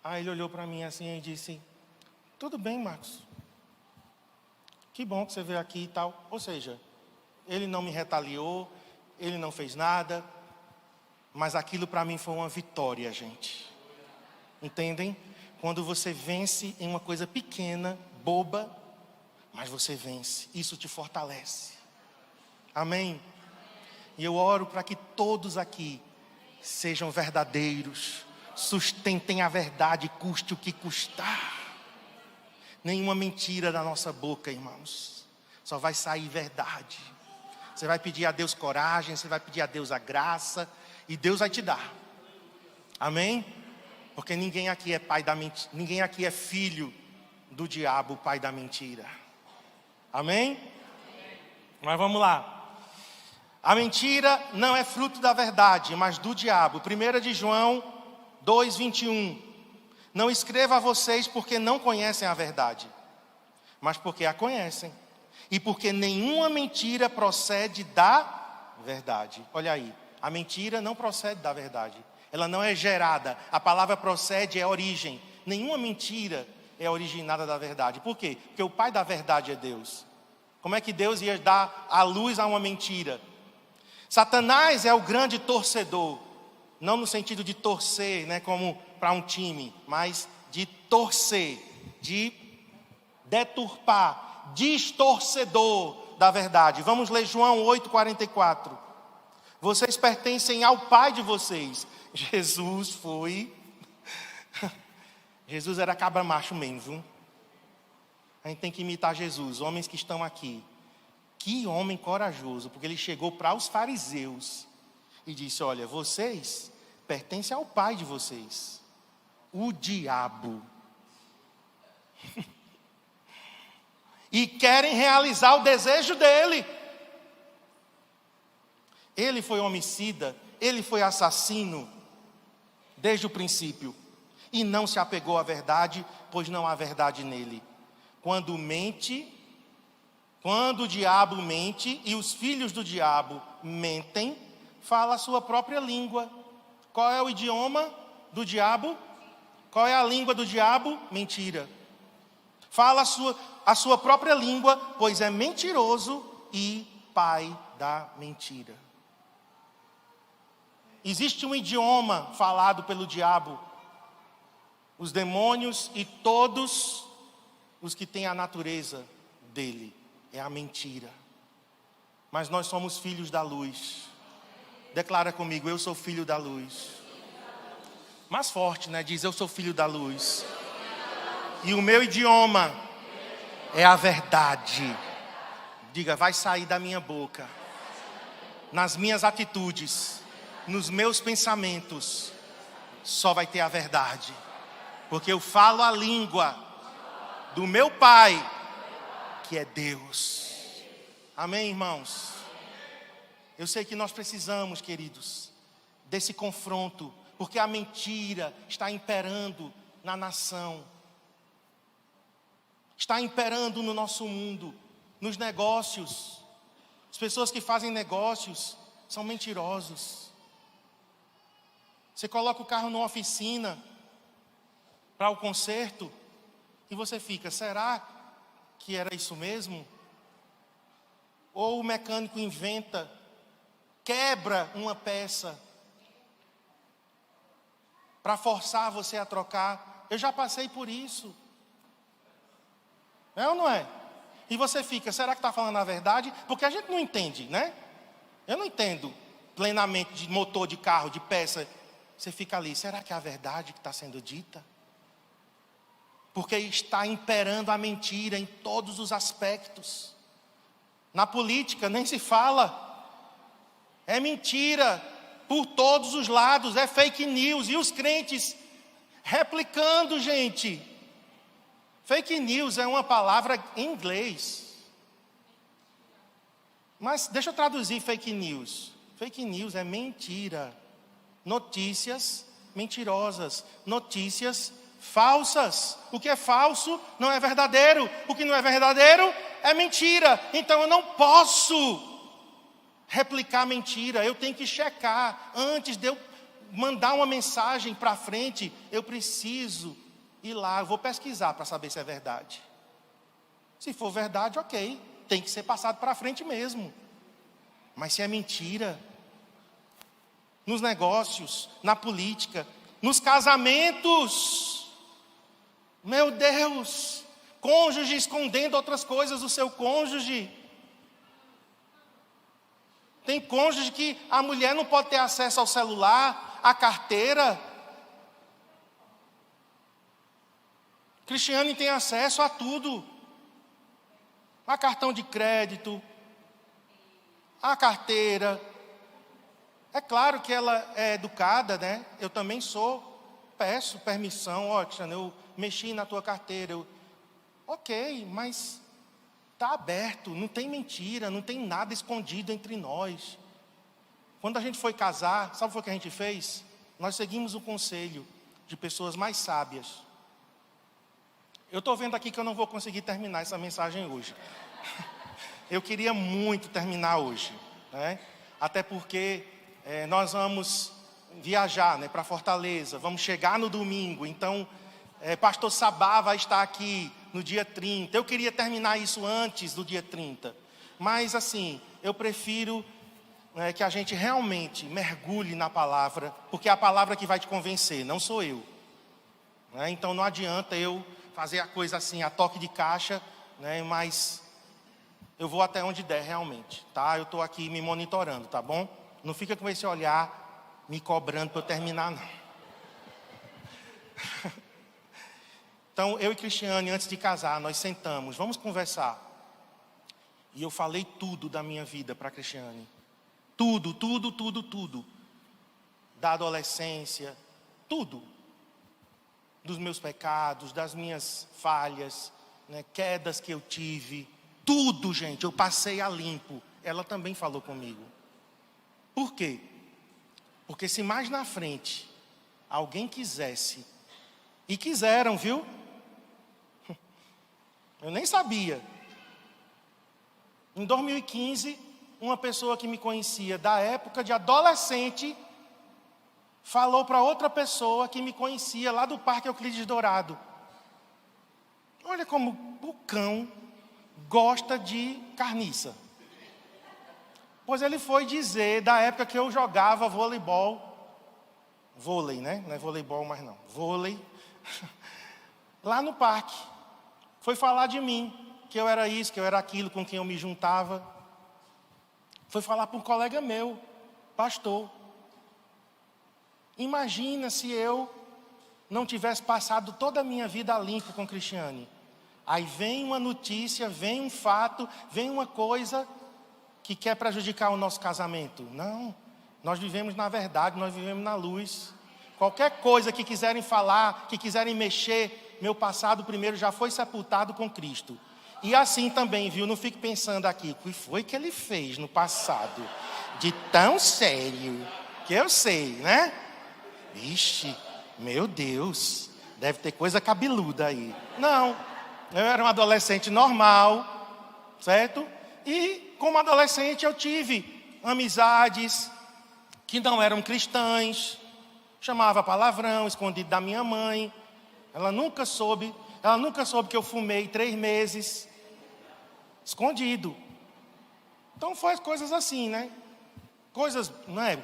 Aí ele olhou para mim assim e disse, tudo bem, Marcos. Que bom que você veio aqui e tal. Ou seja, ele não me retaliou, ele não fez nada, mas aquilo para mim foi uma vitória, gente. Entendem? Quando você vence em uma coisa pequena, boba, mas você vence. Isso te fortalece. Amém? E eu oro para que todos aqui sejam verdadeiros, sustentem a verdade, custe o que custar. Nenhuma mentira da nossa boca, irmãos. Só vai sair verdade. Você vai pedir a Deus coragem, você vai pedir a Deus a graça, e Deus vai te dar. Amém? Porque ninguém aqui é pai da mentira, ninguém aqui é filho do diabo, pai da mentira. Amém? Mas vamos lá. A mentira não é fruto da verdade, mas do diabo. 1 de João 2:21. Não escreva a vocês porque não conhecem a verdade, mas porque a conhecem. E porque nenhuma mentira procede da verdade. Olha aí, a mentira não procede da verdade. Ela não é gerada. A palavra procede é origem. Nenhuma mentira é originada da verdade. Por quê? Porque o pai da verdade é Deus. Como é que Deus ia dar a luz a uma mentira? Satanás é o grande torcedor. Não no sentido de torcer, né, como para um time, mas de torcer, de deturpar, distorcedor da verdade. Vamos ler João 8:44. Vocês pertencem ao pai de vocês. Jesus era cabra macho mesmo, viu? A gente tem que imitar Jesus, homens que estão aqui. Que homem corajoso, porque ele chegou para os fariseus e disse: olha, vocês pertencem ao pai de vocês, o diabo. E querem realizar o desejo dele. Ele foi homicida, ele foi assassino desde o princípio. E não se apegou à verdade, pois não há verdade nele. Quando o diabo mente e os filhos do diabo mentem, fala a sua própria língua. Qual é o idioma do diabo? Qual é a língua do diabo? Mentira. Fala a sua própria língua, pois é mentiroso e pai da mentira. Existe um idioma falado pelo diabo. Os demônios e todos os que têm a natureza dele. É a mentira. Mas nós somos filhos da luz. Declara comigo: eu sou filho da luz. Mais forte, né? Diz: eu sou filho da luz. E o meu idioma é a verdade. Diga: vai sair da minha boca, nas minhas atitudes, nos meus pensamentos, só vai ter a verdade. Porque eu falo a língua do meu Pai, que é Deus. Amém, irmãos? Eu sei que nós precisamos, queridos, desse confronto, porque a mentira está imperando na nação, está imperando no nosso mundo, nos negócios. As pessoas que fazem negócios são mentirosos. Você coloca o carro numa oficina para o conserto e você fica: será que era isso mesmo? Ou o mecânico inventa, quebra uma peça para forçar você a trocar. Eu já passei por isso. É ou não é? E você fica: será que está falando a verdade? Porque a gente não entende, né? Eu não entendo plenamente de motor de carro, de peça. Você fica ali: será que é a verdade que está sendo dita? Porque está imperando a mentira em todos os aspectos. Na política nem se fala. É mentira por todos os lados, é fake news. E os crentes replicando, gente. Fake news é uma palavra em inglês. Mas deixa eu traduzir fake news. Fake news é mentira. Notícias mentirosas. Notícias falsas. O que é falso não é verdadeiro. O que não é verdadeiro é mentira. Então eu não posso replicar mentira. Eu tenho que checar. Antes de eu mandar uma mensagem para frente, eu preciso ir lá. Eu vou pesquisar para saber se é verdade. Se for verdade, ok. Tem que ser passado para frente mesmo. Mas se é mentira, nos negócios, na política, nos casamentos. Meu Deus, cônjuge escondendo outras coisas do seu cônjuge. Tem cônjuge que a mulher não pode ter acesso ao celular, à carteira. Cristiane tem acesso a tudo. A cartão de crédito, a carteira. É claro que ela é educada, né? Eu também sou. Peço permissão, ó, Cristiane, eu mexi na tua carteira. Ok, mas está aberto, não tem mentira, não tem nada escondido entre nós. Quando a gente foi casar, sabe o que a gente fez? Nós seguimos o conselho de pessoas mais sábias. Eu estou vendo aqui que eu não vou conseguir terminar essa mensagem hoje. Eu queria muito terminar hoje, né? Até porque nós vamos viajar, né, para Fortaleza, vamos chegar no domingo. Então, pastor Sabá vai estar aqui no dia 30. Eu queria terminar isso antes do dia 30. Mas assim, eu prefiro que a gente realmente mergulhe na palavra, porque é a palavra que vai te convencer, não sou eu. Né? Então não adianta eu fazer a coisa assim, a toque de caixa, né? Mas eu vou até onde der realmente, tá? Eu estou aqui me monitorando, tá bom? Não fica com esse olhar me cobrando para eu terminar, não. Então, eu e Cristiane, antes de casar, nós sentamos, vamos conversar. E eu falei tudo da minha vida para a Cristiane. Tudo. Da adolescência, tudo. Dos meus pecados, das minhas falhas, né, quedas que eu tive. Tudo, gente, eu passei a limpo. Ela também falou comigo. Por quê? Porque se mais na frente alguém quisesse, e quiseram, viu? Eu nem sabia. Em 2015, uma pessoa que me conhecia da época de adolescente falou para outra pessoa que me conhecia lá do Parque Euclides Dourado. Olha como o cão gosta de carniça. Pois ele foi dizer da época que eu jogava vôlei, né? Não é voleibol mais não, vôlei, lá no parque. Foi falar de mim, que eu era isso, que eu era aquilo, com quem eu me juntava. Foi falar para um colega meu, pastor. Imagina se eu não tivesse passado toda a minha vida limpo com Cristiane. Aí vem uma notícia, vem um fato, vem uma coisa que quer prejudicar o nosso casamento. Não, nós vivemos na verdade, nós vivemos na luz. Qualquer coisa que quiserem falar, que quiserem mexer, meu passado primeiro já foi sepultado com Cristo. E assim também, viu? Não fique pensando aqui, o que foi que ele fez no passado? De tão sério, que eu sei, né? Ixi, meu Deus, deve ter coisa cabeluda aí. Não, eu era um adolescente normal, certo? E como adolescente eu tive amizades que não eram cristãs, chamava palavrão, escondido da minha mãe. Ela nunca soube que eu fumei 3 meses, escondido. Então foi as coisas assim, né? Coisas, não é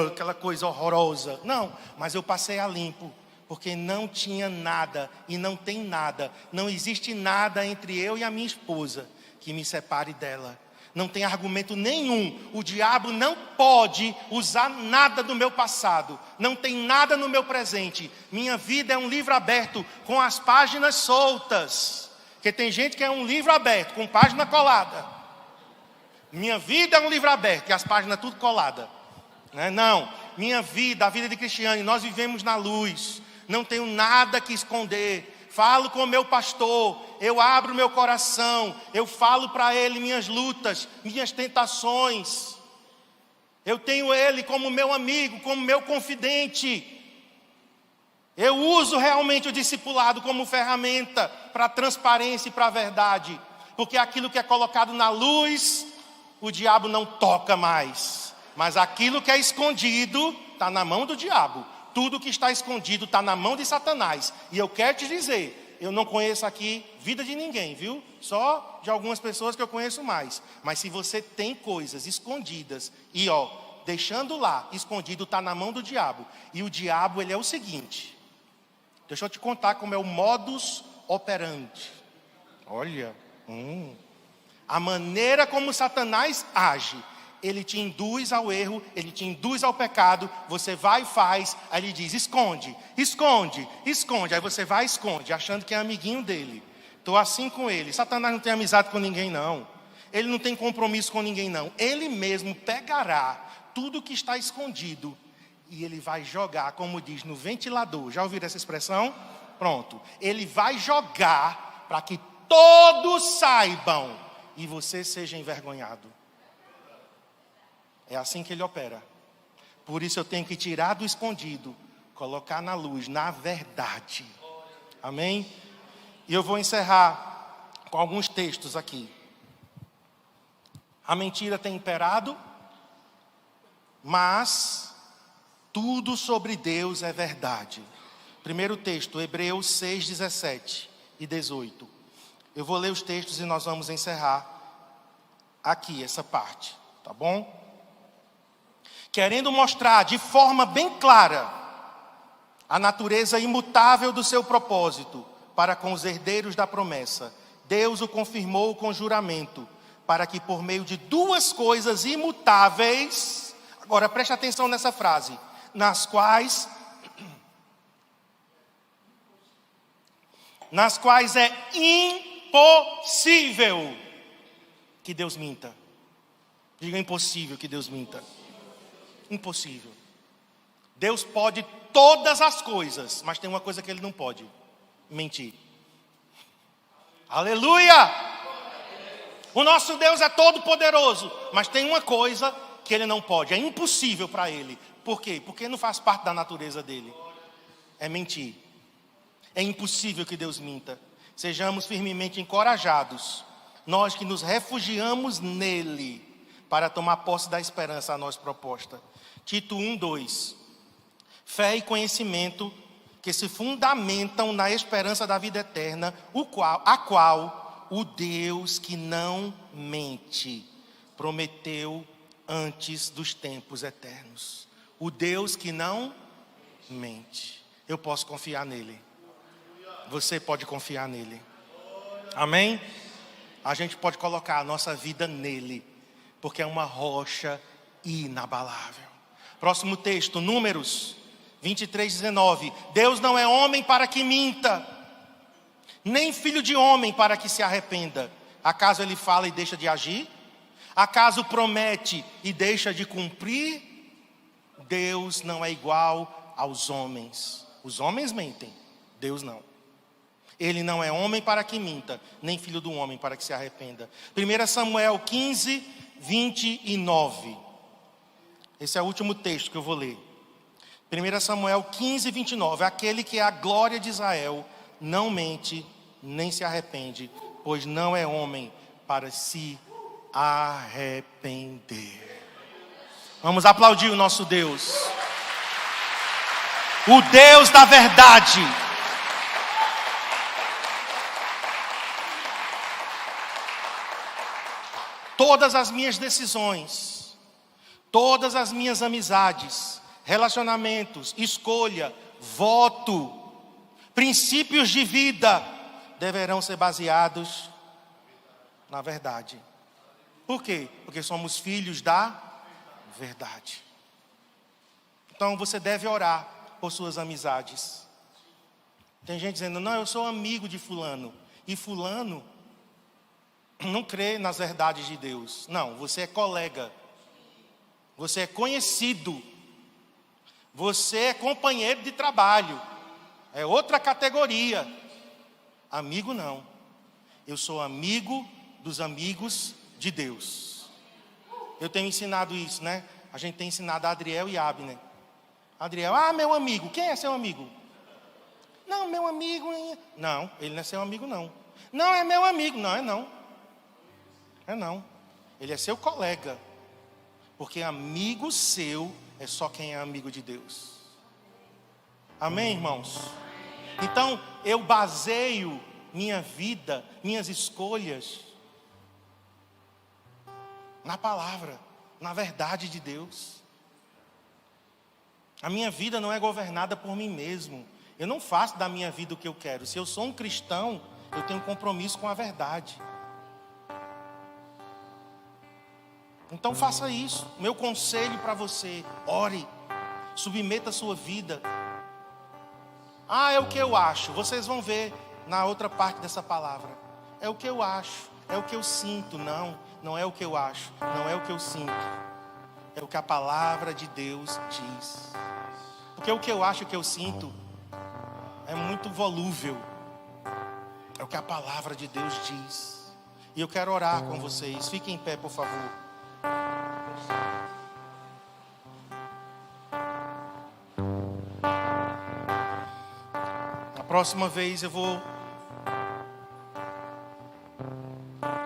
aquela coisa horrorosa, não, mas eu passei a limpo, porque não tinha nada e não tem nada, não existe nada entre eu e a minha esposa que me separe dela. Não tem argumento nenhum, o diabo não pode usar nada do meu passado, não tem nada no meu presente. Minha vida é um livro aberto com as páginas soltas, porque tem gente que é um livro aberto com página colada. Minha vida é um livro aberto, e as páginas tudo coladas. Não, minha vida, a vida de Cristiane, nós vivemos na luz. Não tenho nada que esconder. Falo com o meu pastor, eu abro meu coração, eu falo para ele minhas lutas, minhas tentações. Eu tenho ele como meu amigo, como meu confidente. Eu uso realmente o discipulado como ferramenta para a transparência e para a verdade. Porque aquilo que é colocado na luz, o diabo não toca mais. Mas aquilo que é escondido está na mão do diabo. Tudo que está escondido está na mão de Satanás. E eu quero te dizer, eu não conheço aqui vida de ninguém, viu? Só de algumas pessoas que eu conheço mais. Mas se você tem coisas escondidas e deixando lá, escondido, está na mão do diabo. E o diabo, ele é o seguinte. Deixa eu te contar como é o modus operandi. Olha, a maneira como Satanás age. Ele te induz ao erro, ele te induz ao pecado. Você vai e faz, aí ele diz, esconde, esconde, esconde. Aí você vai e esconde, achando que é amiguinho dele. Estou assim com ele. Satanás não tem amizade com ninguém, não. Ele não tem compromisso com ninguém, não. Ele mesmo pegará tudo que está escondido e ele vai jogar, como diz, no ventilador. Já ouviram essa expressão? Pronto. Ele vai jogar para que todos saibam e você seja envergonhado. É assim que ele opera. Por isso eu tenho que tirar do escondido, colocar na luz, na verdade. Amém? E eu vou encerrar com alguns textos aqui. A mentira tem imperado, mas tudo sobre Deus é verdade. Primeiro texto, Hebreus 6, 17 e 18. Eu vou ler os textos e nós vamos encerrar aqui essa parte, tá bom? Querendo mostrar de forma bem clara a natureza imutável do seu propósito para com os herdeiros da promessa, Deus o confirmou com juramento, para que por meio de duas coisas imutáveis, agora preste atenção nessa frase, nas quais é impossível que Deus minta. Diga impossível que Deus minta. Impossível. Deus pode todas as coisas, mas tem uma coisa que Ele não pode: mentir. Aleluia! O nosso Deus é todo poderoso, mas tem uma coisa que Ele não pode, é impossível para Ele. Por quê? Porque não faz parte da natureza dele. É mentir. É impossível que Deus minta. Sejamos firmemente encorajados, nós que nos refugiamos nele, para tomar posse da esperança a nós proposta. Tito 1, 2. Fé e conhecimento que se fundamentam na esperança da vida eterna, a qual o Deus que não mente prometeu antes dos tempos eternos. O Deus que não mente. Eu posso confiar nele. Você pode confiar nele. Amém? A gente pode colocar a nossa vida nele, porque é uma rocha inabalável. Próximo texto, Números 23, 19. Deus não é homem para que minta, nem filho de homem para que se arrependa. Acaso ele fala e deixa de agir? Acaso promete e deixa de cumprir? Deus não é igual aos homens. Os homens mentem, Deus não. Ele não é homem para que minta, nem filho do homem para que se arrependa. 1 Samuel 15, 29. Esse é o último texto que eu vou ler. 1 Samuel 15, 29. Aquele que é a glória de Israel não mente, nem se arrepende, pois não é homem para se arrepender. Vamos aplaudir o nosso Deus. O Deus da verdade. Todas as minhas decisões, todas as minhas amizades, relacionamentos, escolha, voto, princípios de vida deverão ser baseados na verdade. Por quê? Porque somos filhos da verdade. Então você deve orar por suas amizades. Tem gente dizendo, não, eu sou amigo de fulano. E fulano não crê nas verdades de Deus. Não, você é colega. Você é conhecido. Você é companheiro de trabalho. É outra categoria. Amigo não. Eu sou amigo dos amigos de Deus. Eu tenho ensinado isso, né? A gente tem ensinado a Adriel e Abner. Adriel, meu amigo. Quem é seu amigo? Não, meu amigo. Não, ele não é seu amigo não. Não, é meu amigo. Não, é não. É não. Ele é seu colega. Porque amigo seu é só quem é amigo de Deus. Amém, irmãos? Então, eu baseio minha vida, minhas escolhas na palavra, na verdade de Deus. A minha vida não é governada por mim mesmo. Eu não faço da minha vida o que eu quero. Se eu sou um cristão, eu tenho um compromisso com a verdade. Então faça isso. Meu conselho para você: ore, submeta a sua vida. É o que eu acho. Vocês vão ver na outra parte dessa palavra. É o que eu acho, é o que eu sinto. Não é o que eu acho, não é o que eu sinto. É o que a palavra de Deus diz. Porque o que eu acho, o que eu sinto é muito volúvel. É o que a palavra de Deus diz. E eu quero orar com vocês. Fiquem em pé, por favor. A próxima vez eu vou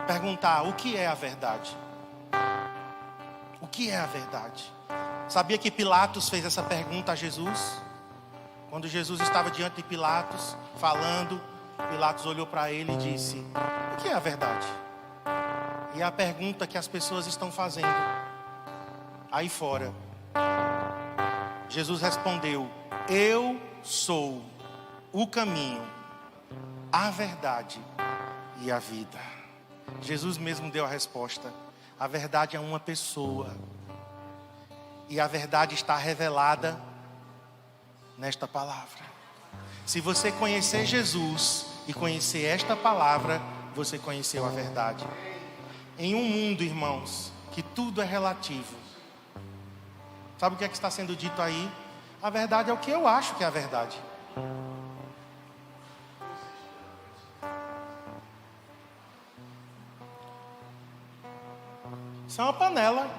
perguntar: o que é a verdade? O que é a verdade? Sabia que Pilatos fez essa pergunta a Jesus? Quando Jesus estava diante de Pilatos, falando, Pilatos olhou para ele e disse: o que é a verdade? E é a pergunta que as pessoas estão fazendo aí fora. Jesus respondeu: eu sou o caminho, a verdade e a vida. Jesus mesmo deu a resposta. A verdade é uma pessoa. E a verdade está revelada nesta palavra. Se você conhecer Jesus e conhecer esta palavra, você conheceu a verdade. Em um mundo, irmãos, que tudo é relativo. Sabe o que é que está sendo dito aí? A verdade é o que eu acho que é a verdade. Isso é uma panela.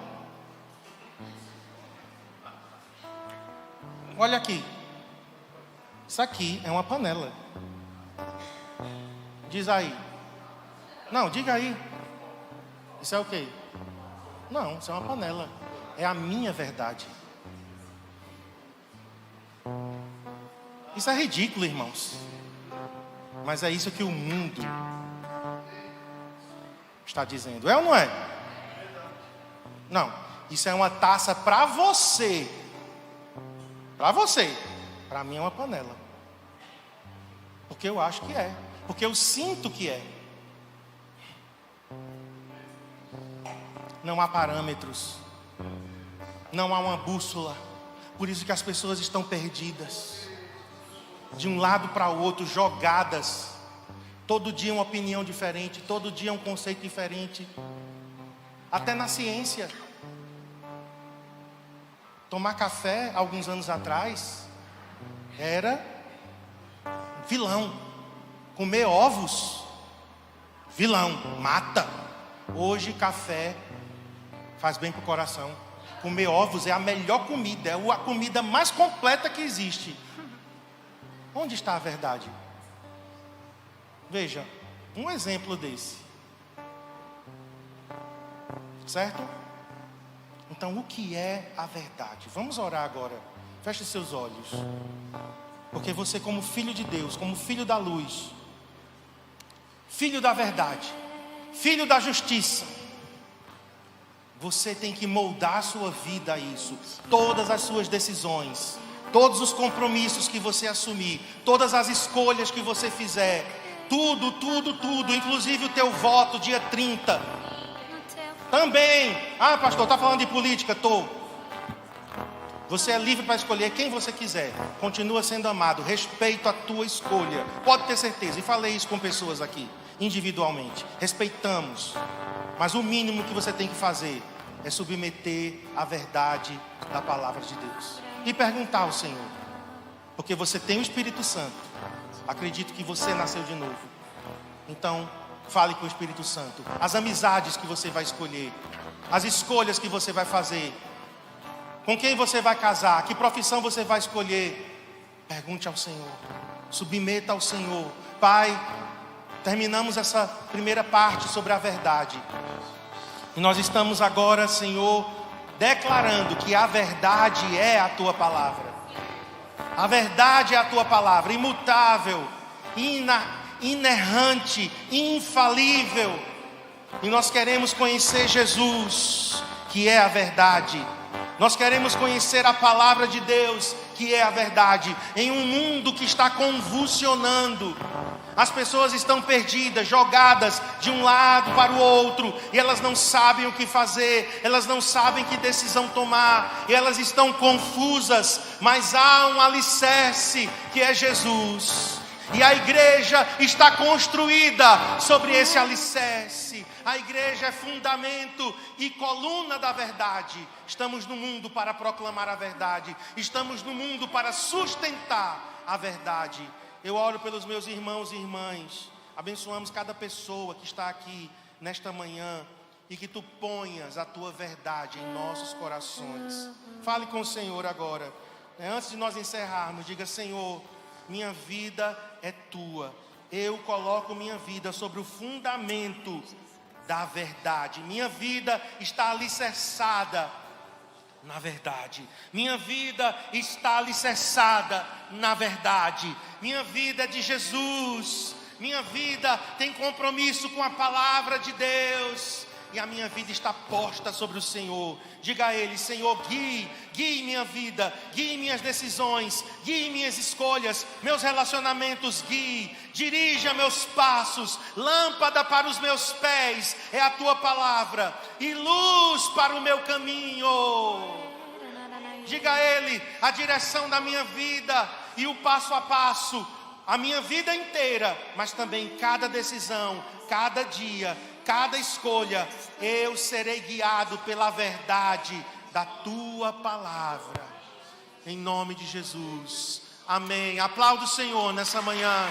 Olha aqui. Isso aqui é uma panela. Diz aí. Não, diga aí. Isso é o quê? Não, isso é uma panela. É a minha verdade. Isso é ridículo, irmãos. Mas é isso que o mundo está dizendo. É ou não é? Não. Isso é uma taça para você. Para você. Para mim é uma panela. Porque eu acho que é. Porque eu sinto que é. Não há parâmetros. Não há uma bússola. Por isso que as pessoas estão perdidas. De um lado para o outro, jogadas. Todo dia uma opinião diferente. Todo dia um conceito diferente. Até na ciência. Tomar café, alguns anos atrás, era vilão. Comer ovos, vilão, mata. Hoje café faz bem para o coração. Comer ovos é a melhor comida, é a comida mais completa que existe. Onde está a verdade? Veja, um exemplo desse. Certo? Então, o que é a verdade? Vamos orar agora. Feche seus olhos. Porque você, como filho de Deus, como filho da luz, filho da verdade, filho da justiça, você tem que moldar a sua vida a isso. Todas as suas decisões, todos os compromissos que você assumir, todas as escolhas que você fizer, tudo, inclusive o teu voto dia 30. Também. Pastor, está falando de política? Estou. Você é livre para escolher quem você quiser. Continua sendo amado. Respeito a tua escolha. Pode ter certeza. E falei isso com pessoas aqui, individualmente. Respeitamos. Mas o mínimo que você tem que fazer é submeter a verdade da palavra de Deus. E perguntar ao Senhor. Porque você tem o Espírito Santo. Acredito que você nasceu de novo. Então, fale com o Espírito Santo. As amizades que você vai escolher. As escolhas que você vai fazer. Com quem você vai casar? Que profissão você vai escolher? Pergunte ao Senhor. Submeta ao Senhor. Pai, terminamos essa primeira parte sobre a verdade. E nós estamos agora, Senhor, declarando que a verdade é a Tua palavra. A verdade é a Tua palavra, imutável, inerrante, infalível. E nós queremos conhecer Jesus, que é a verdade. Nós queremos conhecer a palavra de Deus, que é a verdade. Em um mundo que está convulsionando, as pessoas estão perdidas, jogadas de um lado para o outro, e elas não sabem o que fazer, elas não sabem que decisão tomar, e elas estão confusas, mas há um alicerce que é Jesus. E a igreja está construída sobre esse alicerce. A igreja é fundamento e coluna da verdade. Estamos no mundo para proclamar a verdade. Estamos no mundo para sustentar a verdade. Eu oro pelos meus irmãos e irmãs. Abençoamos cada pessoa que está aqui nesta manhã. E que tu ponhas a tua verdade em nossos corações. Fale com o Senhor agora. Antes de nós encerrarmos, diga: Senhor, minha vida é tua. Eu coloco minha vida sobre o fundamento da verdade. Minha vida está alicerçada na verdade. Minha vida está alicerçada na verdade. Minha vida é de Jesus. Minha vida tem compromisso com a palavra de Deus. E a minha vida está posta sobre o Senhor. Diga a Ele: Senhor, guie minha vida, guie minhas decisões, guie minhas escolhas, meus relacionamentos, dirija meus passos. Lâmpada para os meus pés é a tua palavra, e luz para o meu caminho. Diga a Ele a direção da minha vida e o passo a passo, a minha vida inteira, mas também cada decisão, cada dia, cada escolha. Eu serei guiado pela verdade da tua palavra, em nome de Jesus, amém. Aplauda o Senhor nessa manhã.